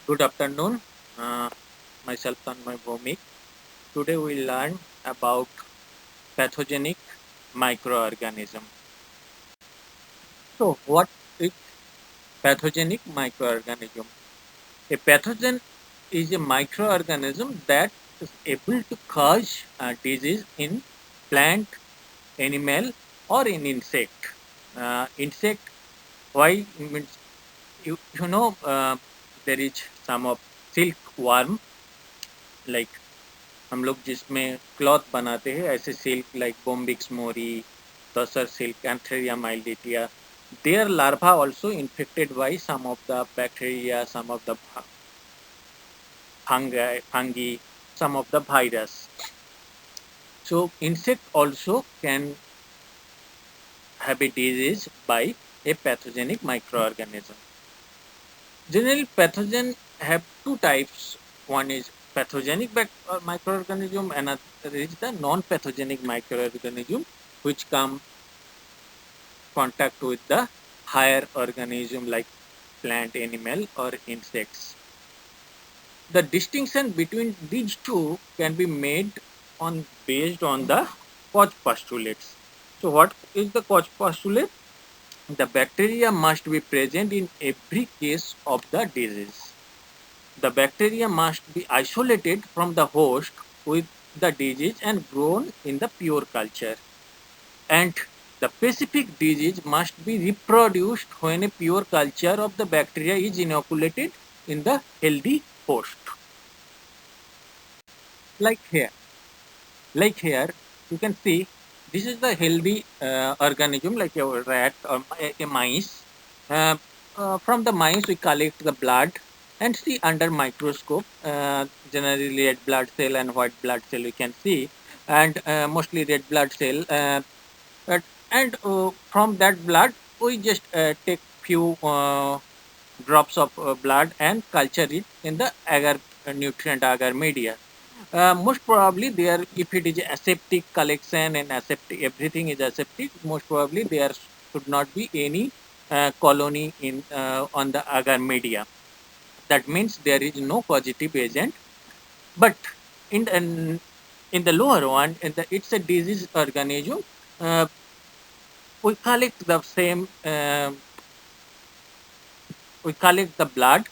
Good afternoon. Uh, Myself Tanmay Bhomik. Today we learn about pathogenic microorganism. So, what is pathogenic microorganism? A pathogen is a microorganism that is able to cause a disease in plant, animal, or in insect. Insect. Why means there is some of silkworm like हम लोग जिसमें cloth बनाते हैं ऐसे silk like Bombyx mori tasar silk Antheraea mylitta their larva also infected by some of the bacteria, some of the fungi, some of the virus. So insect also can have a disease by a pathogenic microorganism. Generally, pathogen have two types. One is pathogenic microorganism, another is the non-pathogenic microorganism, which come contact with the higher organism like plant, animal, or insects. The distinction between these two can be made on based on the Koch postulates. So, what is the Koch postulate? The bacteria must be present in every case of the disease. The bacteria must be isolated from the host with the disease and grown in the pure culture. And the specific disease must be reproduced when a pure culture of the bacteria is inoculated in the healthy host. Like here, like here, you can see this is the healthy organism like a rat or a mice. Uh, from the mice, we collect the blood and see under microscope. Generally, red blood cell and white blood cell we can see, and mostly red blood cell. But, and from that blood, we just take few drops of blood and culture it in the agar nutrient agar media. Most probably there, if it is aseptic collection and aseptic, everything is aseptic, most probably there should not be any colony in on the agar media. That means there is no positive agent. But in the lower one, it's a disease organism. Uh, we collect the same. We collect the blood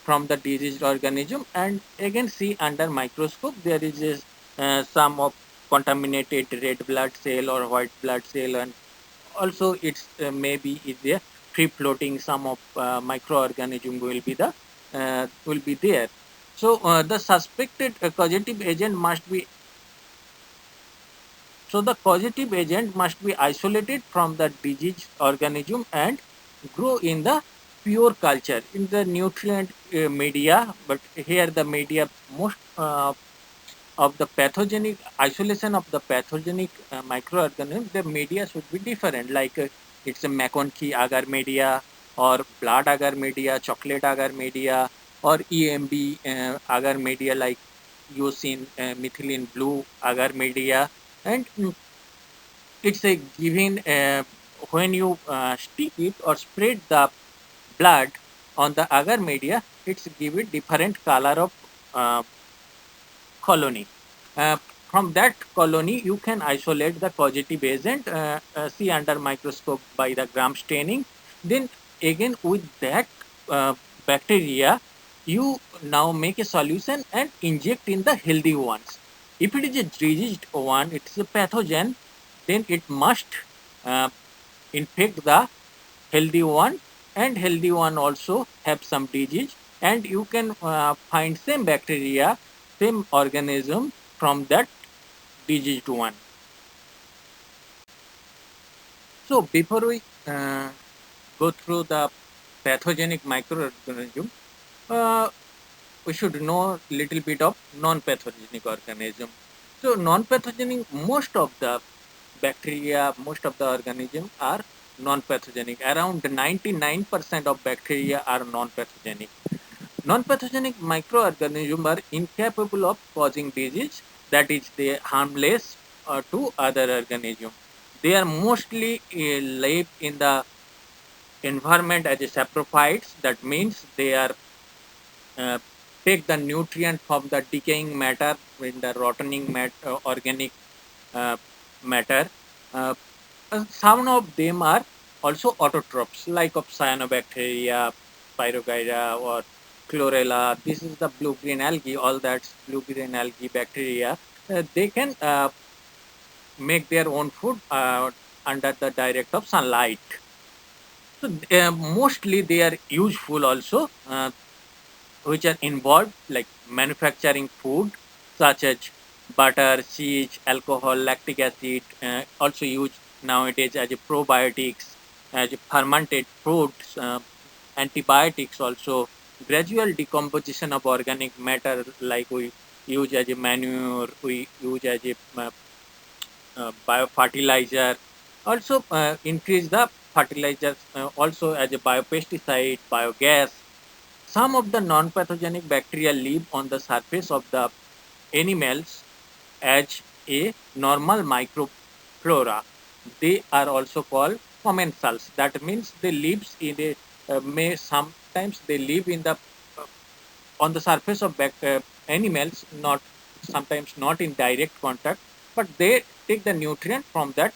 from the diseased organism and again see under microscope there is some of contaminated red blood cell or white blood cell, and also it's maybe is there free floating some of microorganism will be there. So the suspected causative agent must be so the causative agent must be isolated from the diseased organism and grow in the pure culture in the nutrient media. But here the media most of the pathogenic isolation of the pathogenic microorganism, the media should be different. Like it's a McConaughey agar media or blood agar media, chocolate agar media, or EMB agar media like using methylene blue agar media, and it's a given when you stick it or spread the blood on the agar media, it's given different color of uh, colony. Uh, from that colony, you can isolate the causative agent, see under microscope by the gram staining. Then again with that bacteria, you now make a solution and inject in the healthy ones. If it is a diseased one, it's a pathogen, then it must uh, infect the healthy one, and healthy one also have some disease, and you can find same bacteria, same organism from that diseased one. So before we go through the pathogenic microorganism, uh, we should know little bit of non-pathogenic organism. So non-pathogenic, most of the bacteria, most of the organism are non-pathogenic. Around 99% of bacteria are non-pathogenic. Non-pathogenic microorganisms are incapable of causing disease, that is, they harmless to other organisms. They are mostly live in the environment as a saprophytes. That means they are uh, take the nutrient from the decaying matter in the rotting organic uh, matter. Uh, some of them are also autotrophs, like of cyanobacteria, pyrogyra, or chlorella. This is the blue-green algae. All that's blue-green algae bacteria. They can make their own food under the direct of sunlight. So mostly they are useful also, which are involved like manufacturing food such as butter, cheese, alcohol, lactic acid, also used nowadays as a probiotics, as a fermented fruits, antibiotics also, gradual decomposition of organic matter like we use as a manure, we use as a biofertilizer, also increase the fertilizers also as a biopesticide, biogas. Some of the non-pathogenic bacteria live on the surface of the animals as a normal microflora. They are also called commensals. That means they lives in a may sometimes they live in the uh, on the surface of animals, not sometimes not in direct contact, but they take the nutrient from that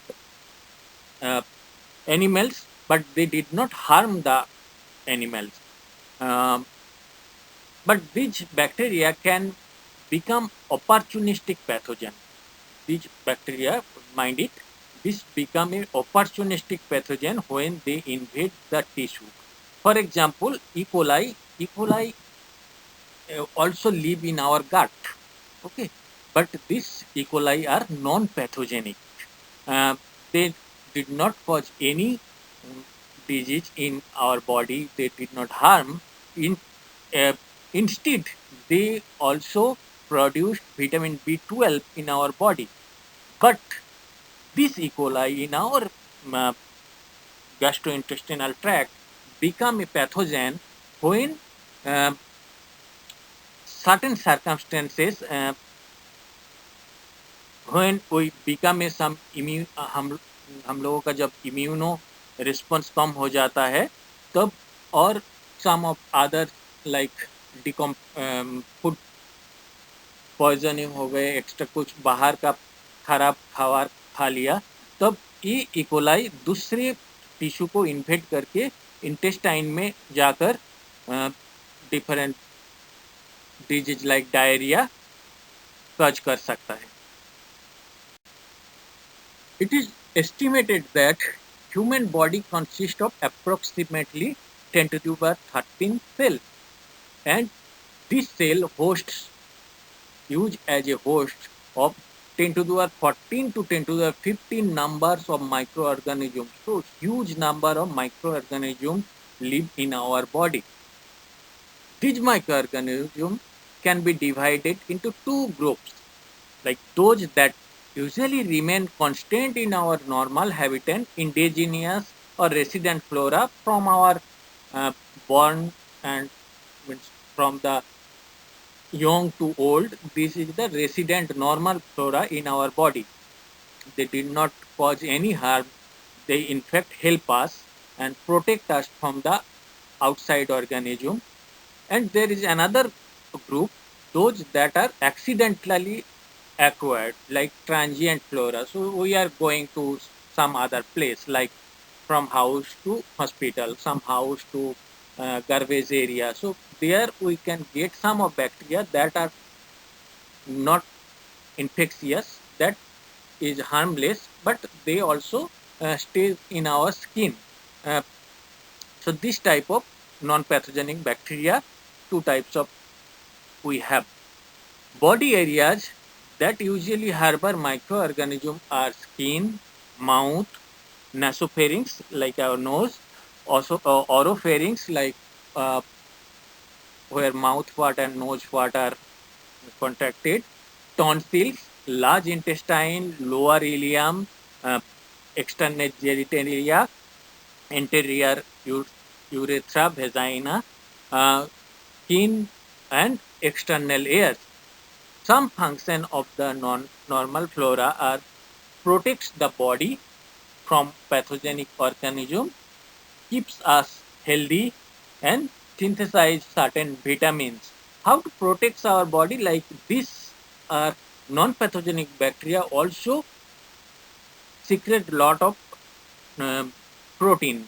uh, animals, but they did not harm the animals. Um, but these bacteria can become opportunistic pathogen. These bacteria, mind it, this become a opportunistic pathogen when they invade the tissue. For example, E. coli also live in our gut. Okay, but these E. coli are non-pathogenic. Uh, they did not cause any disease in our body. They did not harm. In uh, Instead, they also produced vitamin B12 in our body. But this E. coli in our uh, gastrointestinal tract become a pathogen when uh, certain circumstances, when we become a some immune, हम लोगों का जब immuno response कम हो जाता है तब, और some of other like डिकम फूड पॉइजनिंग हो गए, एक्स्ट्रा कुछ बाहर का खराब खावर खा लिया, तब ये इकोलाई दूसरे टिश्यू को इन्फेक्ट करके इंटेस्टाइन में जाकर डिफरेंट डिजीज लाइक डायरिया कज कर सकता है. It is estimated that human body consists of approximately 10 to the power 13 cells, and this cell hosts used as a host of 10 to the power 14 to 10 to the power 15 numbers of microorganisms. So huge number of microorganisms live in our body. These microorganisms can be divided into two groups, like those that usually remain constant in our normal habitat, indigenous or resident flora from our uh, born and means from the young to old. This is the resident normal flora in our body. They did not cause any harm. They in fact help us and protect us from the outside organism. And there is another group, those that are accidentally acquired, like transient flora. So we are going to some other place, like from house to hospital, some house to garbage area. So there we can get some of bacteria that are not infectious, that is harmless, but they also stay in our skin. Uh, so this type of non-pathogenic bacteria, two types of we have. Body areas that usually harbor microorganisms are skin, mouth, nasopharynx like our nose, also oropharynx like uh, where mouth part and nose part are contracted, tonsils, large intestine, lower ileum, uh, external genitalia, anterior urethra, vagina, skin, and external ears. Some function of the non-normal flora are protects the body from pathogenic organism, keeps us healthy, and synthesize certain vitamins. How to protect our body? Like this, non-pathogenic bacteria also secrete lot of um, protein,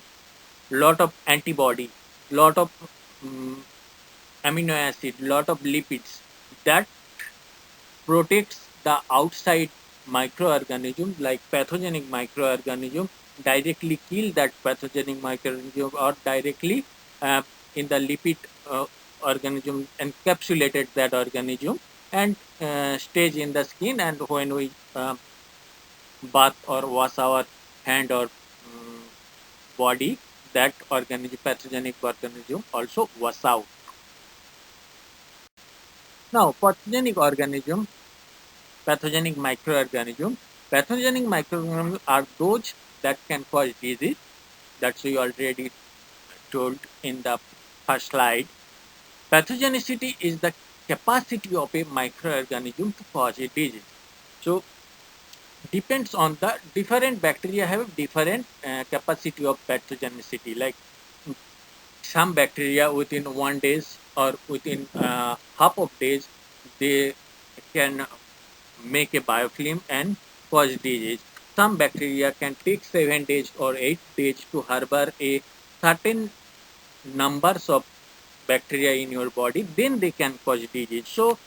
lot of antibody, lot of um, amino acid, lot of lipids that protects the outside microorganism like pathogenic microorganism, directly kill that pathogenic microorganism or directly uh, in the lipid organism encapsulated that organism and stays in the skin, and when we bath or wash our hand or body, that organism pathogenic organism also wash out. Now pathogenic organism, pathogenic microorganisms. Pathogenic microorganisms are those that can cause disease. That's we already told in the first slide. Pathogenicity is the capacity of a microorganism to cause a disease. So depends on the different bacteria have different capacity of pathogenicity. Like some bacteria within 1 days or within half of days, they can make a biofilm and cause disease. Some bacteria can take 7 days or 8 days to harbor a certain numbers of bacteria in your body, then they can cause disease. So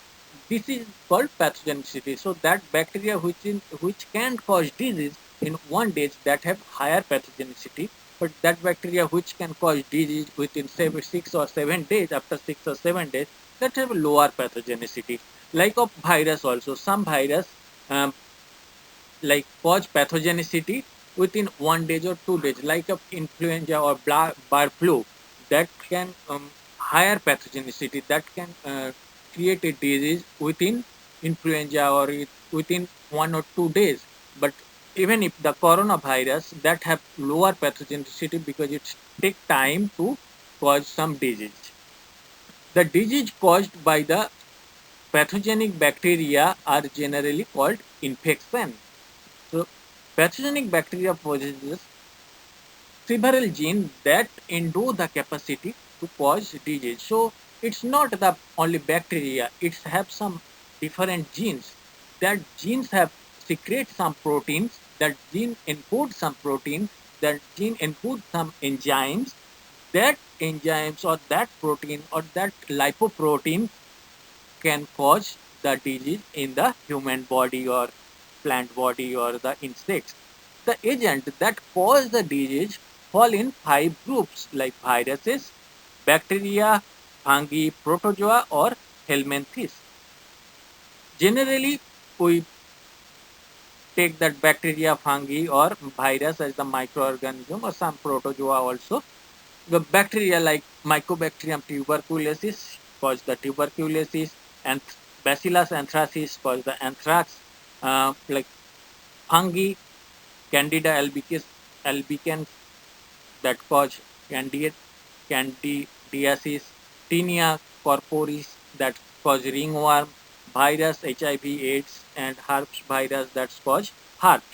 this is called pathogenicity. So that bacteria which can cause disease in 1 day, that have higher pathogenicity, but that bacteria which can cause disease within 6 or 7 days, after 6 or 7 days, that have lower pathogenicity. Like of virus also, some virus um, like cause pathogenicity within 1 day or 2 days, like of influenza or bird flu, that can higher pathogenicity, that can create a disease within influenza or within 1 or 2 days. But even if the coronavirus, that have lower pathogenicity because it take time to cause some disease. The disease caused by the pathogenic bacteria are generally called infection. So pathogenic bacteria possesses several genes that endow the capacity to cause disease. So it's not the only bacteria; it have some different genes. That genes have secrete some proteins. That gene encodes some protein. That gene encodes some enzymes. That enzymes or that protein or that lipoprotein can cause the disease in the human body or plant body or the insects. The agent that cause the disease fall in 5 groups like viruses, bacteria, fungi, protozoa or helminthes. Generally, we take that bacteria, fungi or virus as the microorganism or some protozoa also. The bacteria like Mycobacterium tuberculosis cause the tuberculosis, and Bacillus anthracis cause the anthrax. Like fungi, Candida albicans that cause candid, candidiasis, Tinea corporis that cause ringworm, virus HIV/AIDS, and herpes virus that cause herpes.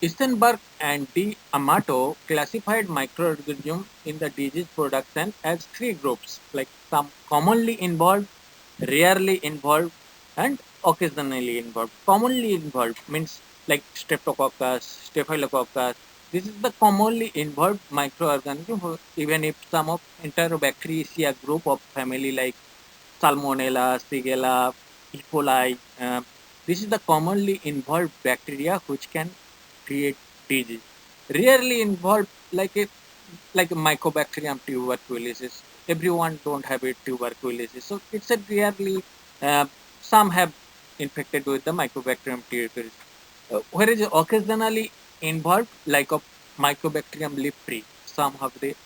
Isenberg and D'Amato classified microorganisms in the disease production as 3 groups, like some commonly involved, rarely involved, and occasionally involved. Commonly involved means like Streptococcus, Staphylococcus. This is the commonly involved microorganism, even if some of Enterobacteriaceae group of family like Salmonella, Shigella, E. coli. This is the commonly involved bacteria which can create disease. Rarely involved like a Mycobacterium tuberculosis. Everyone don't have a tuberculosis, so it's a rarely. Uh, some have infected with the Mycobacterium tuberculosis. Whereas occasionally involved like of Mycobacterium leprae. Some have the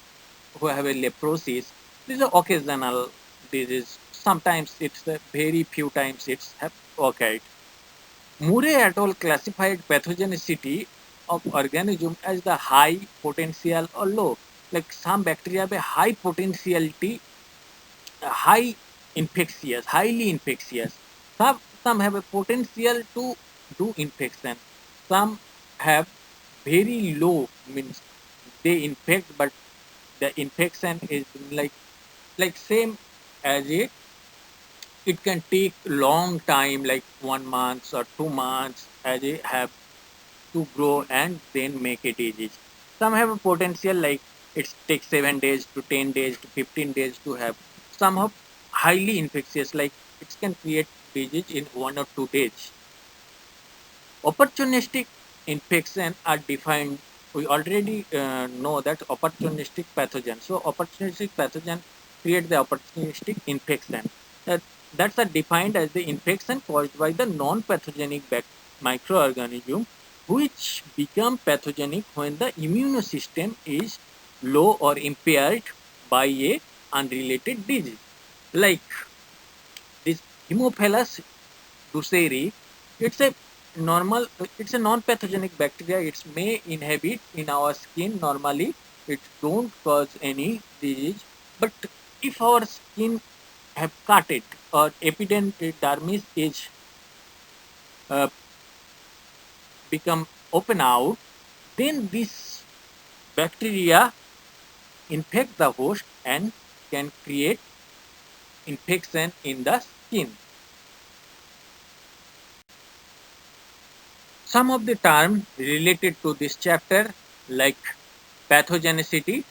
who have a leprosis. These are occasional disease. Sometimes it's very few times it's have occurred. Murray et al. Classified pathogenicity of organism as the high potential or low. Like some bacteria have a high potentiality, high infectious, highly infectious. Some have a potential to do infection. Some have very low means they infect, but the infection is like same as it can take long time, like 1 month or 2 months, as it have to grow and then make a disease. Some have a potential like it takes 7 days to 10 days to 15 days to have. Some are highly infectious, like it can create disease in 1 or 2 days. Opportunistic infection are defined. We already know that opportunistic pathogen. So opportunistic pathogen create the opportunistic infection. That, that's are defined as the infection caused by the non-pathogenic microorganism which become pathogenic when the immune system is low or impaired by a unrelated disease. Like this Haemophilus duceri, it's a it's a non-pathogenic bacteria. It may inhabit in our skin normally. It don't cause any disease. But if our skin have cut it or epidermis is uh, become open out, then this bacteria infect the host and can create infection in the skin. Some of the terms related to this chapter, like pathogenicity.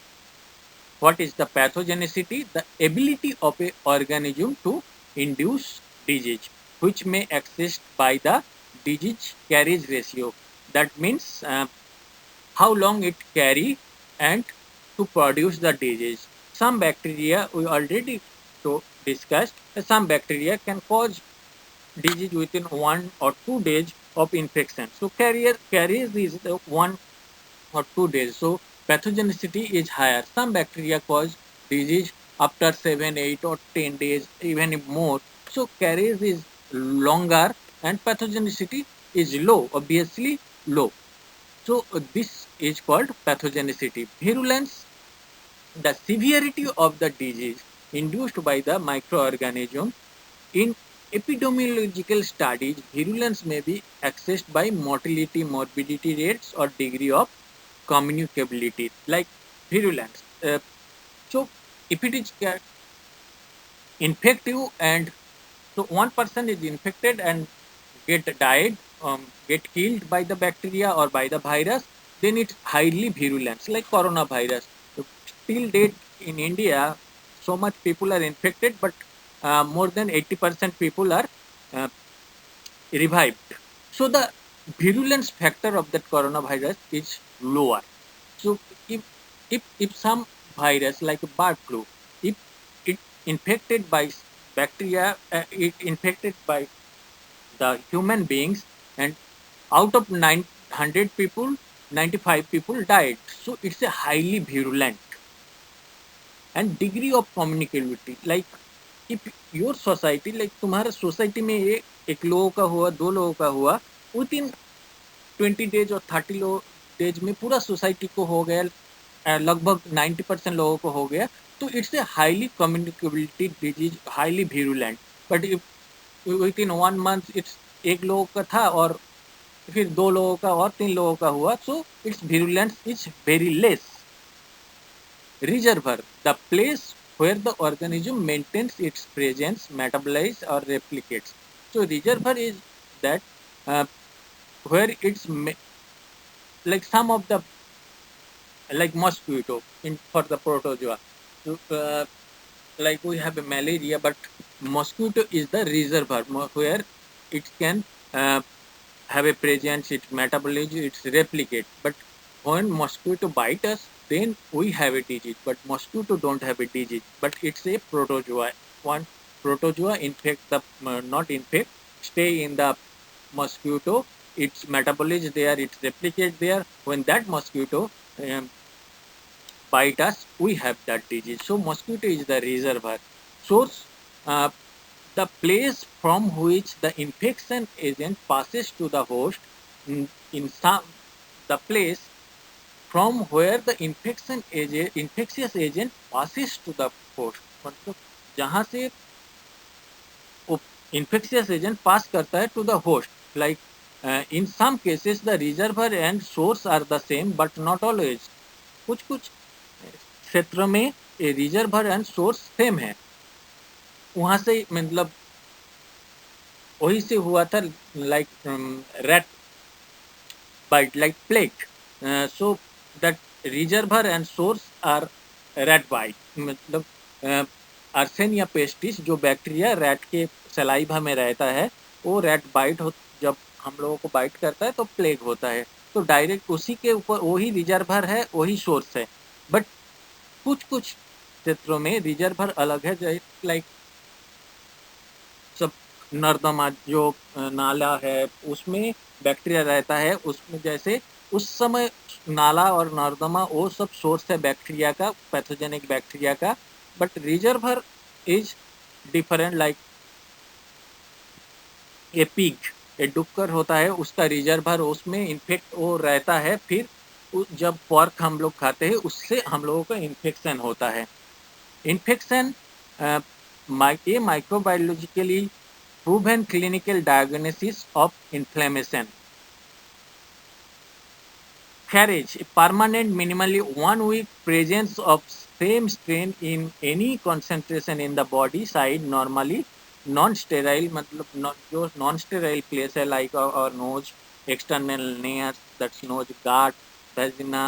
What is the pathogenicity? The ability of a organism to induce disease, which may exist by the disease carriage ratio. That means how long it carry and to produce the disease. Some bacteria we already discussed. Some bacteria can cause disease within 1 or 2 days of infection. So carries is the 1 or 2 days. So pathogenicity is higher. Some bacteria cause disease after 7, 8, or 10 days, even more. So carries is longer and pathogenicity is low, obviously low. So this is called pathogenicity. Virulence, the severity of the disease induced by the microorganism. In epidemiological studies, virulence may be assessed by mortality, morbidity rates, or degree of communicability, like virulence. So, if it is infective, and so one person is infected and get killed by the bacteria or by the virus, then it's highly virulent, like coronavirus. So, till date in India, so much people are infected, but more than 80% people are uh, revived. So the virulence factor of that coronavirus is lower. So if some virus like bird flu, if it infected by bacteria, it infected by the human beings, and out of 900 people, 95 people died. So it's a highly virulent. And degree of communicability, like if your society, like तुम्हारा society में ये एक लोगों का हुआ, दो लोगों का हुआ, विद इन 20 days और 30 days में पूरा सोसाइटी को हो गया, लगभग 90% लोगों को हो गया, तो it's a highly communicability disease, highly virulent. But if with in 1 month it's एक लोगों का था और फिर 2 लोगों का और 3 लोगों का हुआ, so it's virulence is very less. Reservoir, the place where the organism maintains its presence, metabolizes or replicates. So reservoir is that uh, where it's like some of the, like mosquito in for the protozoa. So, like we have a malaria, but mosquito is the reservoir where it can uh, have a presence, its metabolism, its replicate. But when mosquito bite us, then we have a disease. But mosquito don't have a disease, but it's a protozoa. One protozoa infect the not infect, stay in the mosquito. Its metabolism there, its replicate there. When that mosquito bite us, we have that disease. So mosquito is the reservoir. Source, uh, the place from which the infection agent passes to the host. In some, the place from where the infectious agent passes to the host, मतलब जहाँ से वो infectious agent pass करता है to the host. Like in some cases the reservoir and source are the same, but not always. कुछ कुछ क्षेत्रों में रिजर्वर एंड सोर्स सेम है, वहां से मतलब वही से हुआ था, like rat bite like plague. So that reservoir and source are rat bite. मतलब अर्सेन या पेस्टिस जो बैक्टीरिया रैट के सलाइवा में रहता है, वो रैट बाइट हो, जब हम लोगों को बाइट करता है तो प्लेग होता है। तो डायरेक्ट उसी के ऊपर वही रिजर्वर है, वही सोर्स है। बट कुछ कुछ क्षेत्रों में रिजर्वर अलग है, लाइक सब नर्दमा जो नाला है उसमें बैक्टीरिया रहता है, उसमें जैसे उस समय नाला और नर्दमा वो सब सोर्स है बैक्टीरिया का, पैथोजेनिक बैक्टीरिया का। But reservoir is different, like a pig, a डुक्कर होता है, उसका रिजर्वर उसमें इन्फेक्ट वो रहता है, फिर जब पर्क हम लोग खाते हैं उससे हम लोगों का इन्फेक्शन होता है। Infection A माइक्रोबायोलॉजिकली proven clinical diagnosis of inflammation. Carriage, permanent minimally 1 week presence of same strain in any concentration in the body side normally non-sterile, मतलब जो non-sterile place है, like our nose, external nares, that's nose, gut, vagina,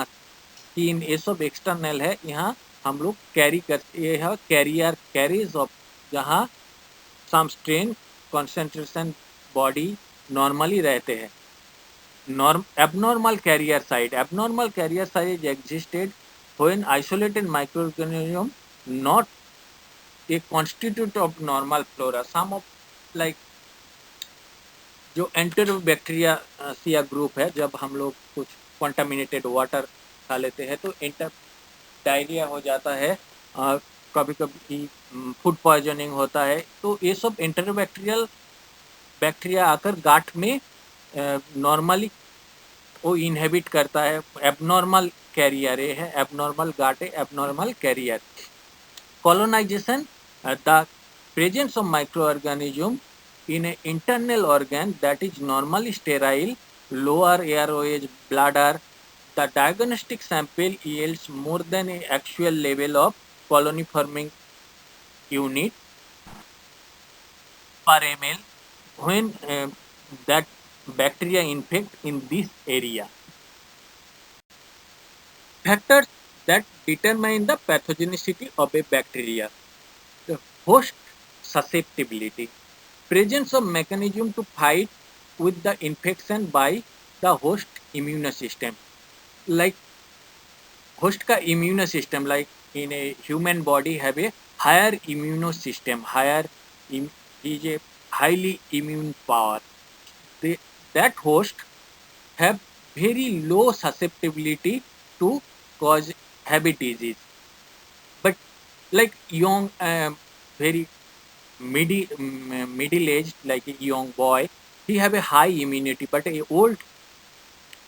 skin, ये सब external है। यहाँ हम लोग carry करते, ये है कैरियर कैरीज ऑफ, जहाँ सम स्ट्रेन concentration बॉडी नॉर्मली रहते हैं। abnormal carrier site existed when isolated microorganism not a constituent of normal flora, some of like जो एंटरबैक्टीरिया सिया ग्रुप है, जब हम लोग कुछ कंटामिनेटेड वाटर खा लेते हैं तो इंटर डायरिया हो जाता है, कभी कभी फूड पॉइजनिंग होता है। तो ये सब इंटरबैक्टीरियल बैक्टीरिया आकर गाठ में नॉर्मली वो इनहेबिट करता है। एबनॉर्मल कैरियर ये है, एबनॉर्मल गाट है, abnormal carrier. Colonisation, the presence of microorganism in an internal organ that is normally sterile, lower airways, bladder, the diagnostic sample yields more than an actual level of colony forming unit per ml when that bacteria infect in this area. Factors that determine the pathogenicity of a bacteria. The host susceptibility, presence of mechanism to fight with the infection by the host immune system. Like host का immune system, like in a human body have a higher immune system, is a highly immune power. That host have very low susceptibility to cause heavy disease. But like young, very middle aged, like a young boy, he have a high immunity. But a old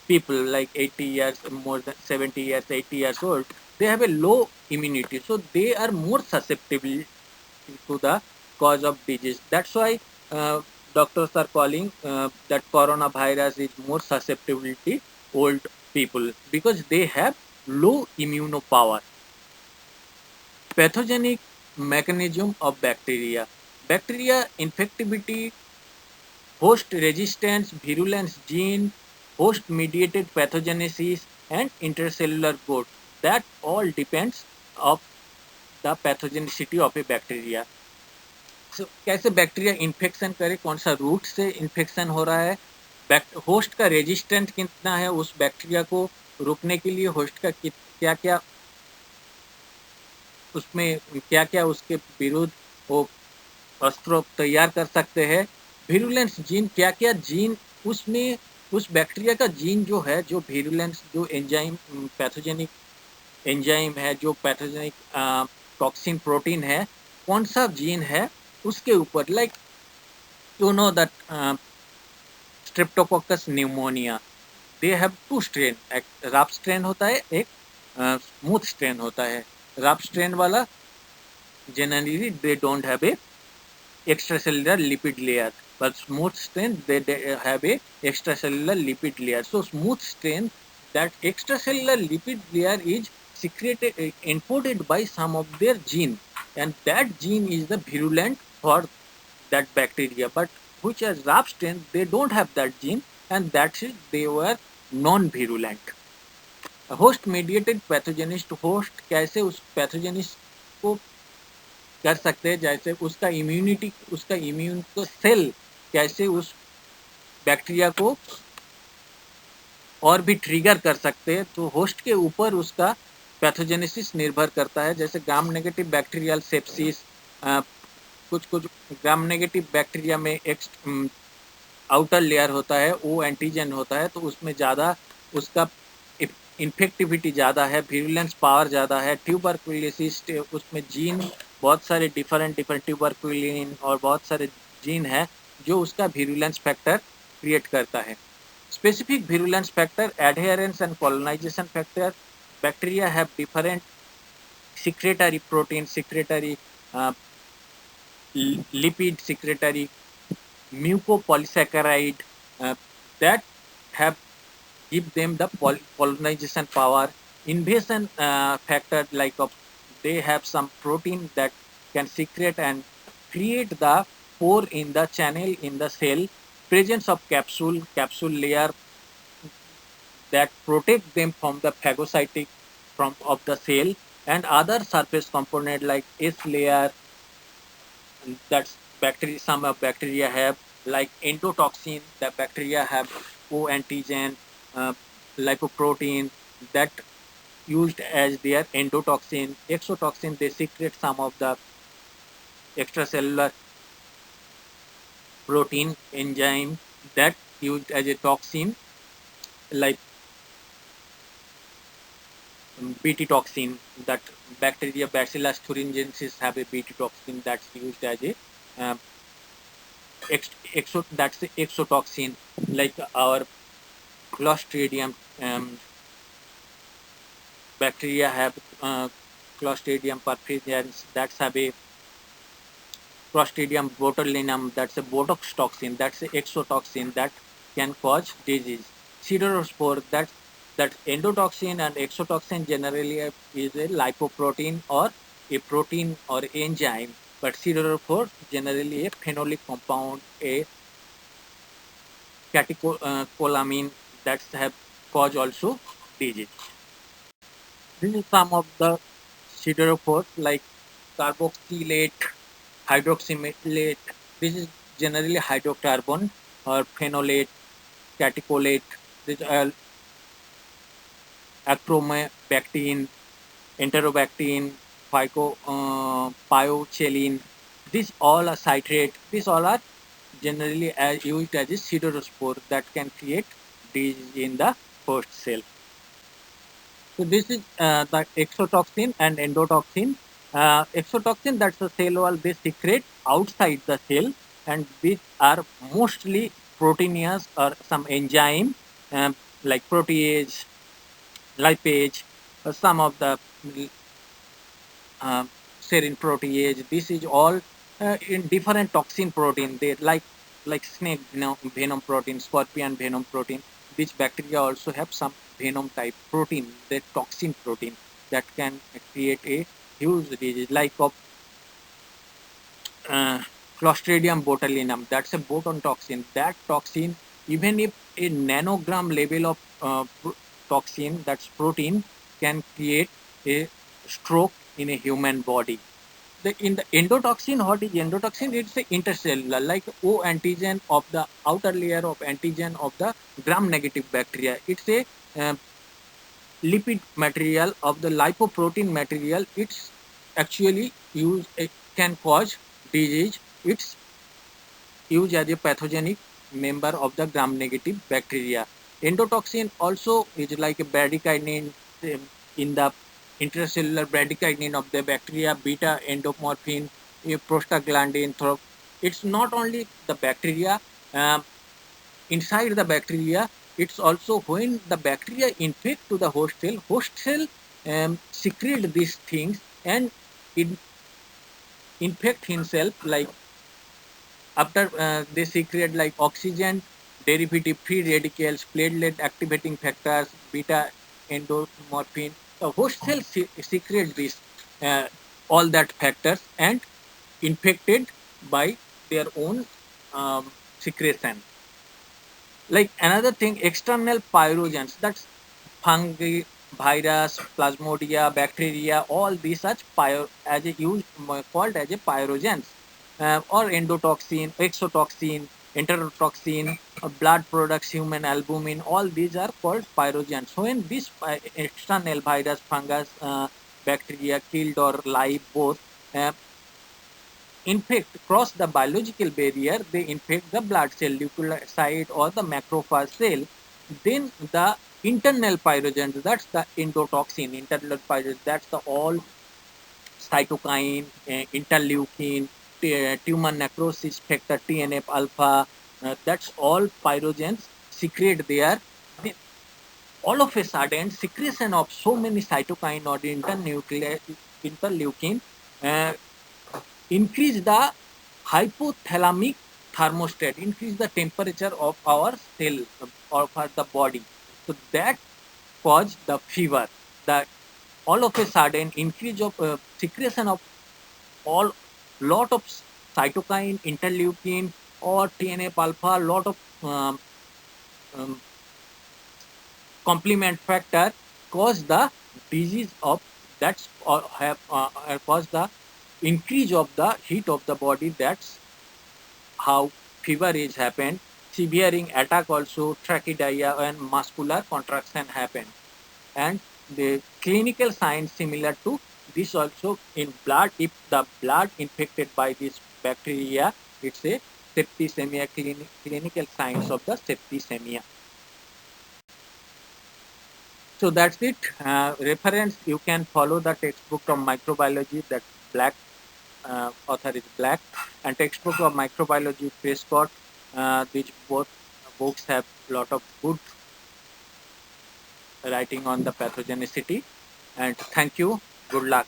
people like 80 years, more than 70 years, 80 years old, they have a low immunity, so they are more susceptible to the cause of disease. That's why doctors are calling that coronavirus is more susceptibility old people, because they have low immune power. Pathogenic mechanism of bacteria infectivity, host resistance, virulence gene, host mediated pathogenesis, and intercellular growth. That all depends of the pathogenicity of a bacteria. So, कैसे bacteria infection करे, कौन सा root से infection हो रहा है, host का resistant कितना है, उस बैक्टीरिया को रोकने के लिए होस्ट का क्या क्या उसमें क्या क्या उसके विरुद्ध वो अस्त्र तैयार कर सकते हैं। विरुलेंस जीन, क्या क्या जीन उसमें, उस बैक्टीरिया का जीन जो है, जो विरुलेंस, जो एंजाइम पैथोजेनिक एंजाइम है, जो पैथोजेनिक टॉक्सिन प्रोटीन है, कौन सा जीन है उसके ऊपर। Like you know that Streptococcus pneumonia, they have 2 strain, एक रफ स्ट्रेन होता है, एक स्मूथ स्ट्रेन होता है। रफ स्ट्रेन वाला generally they don't have a extracellular lipid layer, but smooth strain they have a extracellular lipid layer. So smooth strain, that extracellular lipid layer is secreted, encoded by some of their gene, and that gene is the virulent for that bacteria. But which are rap strain, they don't have that gene, and that's it, they were non-virulent. Host mediated pathogenesis, host कैसे उस पैथोजेनिस्ट को कर सकते हैं, जैसे उसका immunity, उसका immune को सेल कैसे उस बैक्टीरिया को और भी ट्रिगर कर सकते हैं, तो होस्ट के ऊपर उसका पैथोजेनेसिस निर्भर करता है। जैसे ग्राम नेगेटिव बैक्टीरियल सेप्सिस, कुछ कुछ ग्राम नेगेटिव बैक्टीरिया में एक आउटर लेयर होता है, वो एंटीजन होता है, तो उसमें ज़्यादा उसका इन्फेक्टिविटी ज़्यादा है, वीरुलेंस पावर ज़्यादा है। ट्यूबरकुलोसिस, उसमें जीन बहुत सारे डिफरेंट ट्यूबरकुलिन और बहुत सारे जीन है जो उसका वीरुलेंस फैक्टर क्रिएट करता है। Specific virulence factor, adherence and colonization factor. Bacteria have different secretory protein, secretory lipid, secretory mucopolysaccharide that have give them the colonization power. Invasion factor, like they have some protein that can secrete and create the pore in the channel in the cell. Presence of capsule layer that protect them from the phagocytic from of the cell, and other surface component like S layer, that's bacteria, some of bacteria have, like endotoxin, the bacteria have O antigen, lipoprotein that used as their endotoxin. Exotoxin, they secrete some of the extracellular protein enzyme that used as a toxin, like Bt toxin, that bacteria Bacillus thuringiensis have a Bt toxin that's used as a um, that's the exotoxin, like our Clostridium bacteria have Clostridium perfringens, that's have a Clostridium botulinum, that's a Botox toxin, that's a exotoxin that can cause disease. Siderospore, that endotoxin and exotoxin generally is a lipoprotein or a protein or enzyme, but siderospore generally a phenolic compound, a catecholamine that have cause also disease. This is some of the siderophores like carboxylate, hydroxylate. This is generally hydrocarbon or phenolate, catecholate. These are acromobactin, enterobactin, pyochelin. These all are citrate. These all are generally used as a siderospore that can create disease in the host cell. So this is the exotoxin and endotoxin. Exotoxin, that's the cell wall, they secrete outside the cell, and these are mostly proteinous or some enzyme like protease, lipase, some of the serine protease. This is all in different toxin protein. They like snake venom protein, scorpion venom protein. Which bacteria also have some venom type protein, the toxin protein that can create a huge disease, like of Clostridium botulinum. That's a boton toxin. That toxin, even if a nanogram level of toxin, that's protein, can create a stroke in a human body. In the endotoxin, what is endotoxin? It's a intercellular, like O antigen of the outer layer of antigen of the gram-negative bacteria. It's a lipid material of the lipoprotein material. It's actually used, it can cause disease. It's used as a pathogenic member of the gram-negative bacteria. Endotoxin also is like a bradykinin in the intracellular bradykinin of the bacteria, beta endomorphin, prostaglandin. It's not only the bacteria, inside the bacteria, it's also when the bacteria infect to the host cell secrete these things and it infect himself, like after they secrete like oxygen, derivative free radicals, platelet activating factors, beta endomorphin. The host cell secrete this uh, all that factors and infected by their own secretion. Like another thing, external pyrogens, that's fungi, virus, plasmodia, bacteria, all these such as a used called as a pyrogens, or endotoxin, exotoxin, enterotoxin, blood products, human albumin, all these are called pyrogens. So when this external virus, fungus, bacteria killed or live both, uh, infect cross the biological barrier, they infect the blood cell, leukocyte or the macrophage cell. Then the internal pyrogens, that's the endotoxin, internal pyrogens, that's the all cytokine, interleukin, tumor necrosis factor, TNF alpha, that's all pyrogens secrete there. Then all of a sudden, secretion of so many cytokine or interleukin uh, increase the hypothalamic thermostat, increase the temperature of our cell of the body. So that cause the fever. The all of a sudden increase of secretion of all lot of cytokine, interleukin, or TNF alpha, lot of um, complement factor cause the disease of that's or have cause the increase of the heat of the body. That's how fever is happened. Severing attack also, trachycardia and muscular contraction happen. And the clinical signs similar to this also in blood. If the blood infected by this bacteria, it's a septicemia, clinical signs of the septicemia. So that's it. Reference, you can follow the textbook of microbiology, that black author is black, and textbook of microbiology Prescott. These both books have lot of good writing on the pathogenicity. And thank you. Good luck.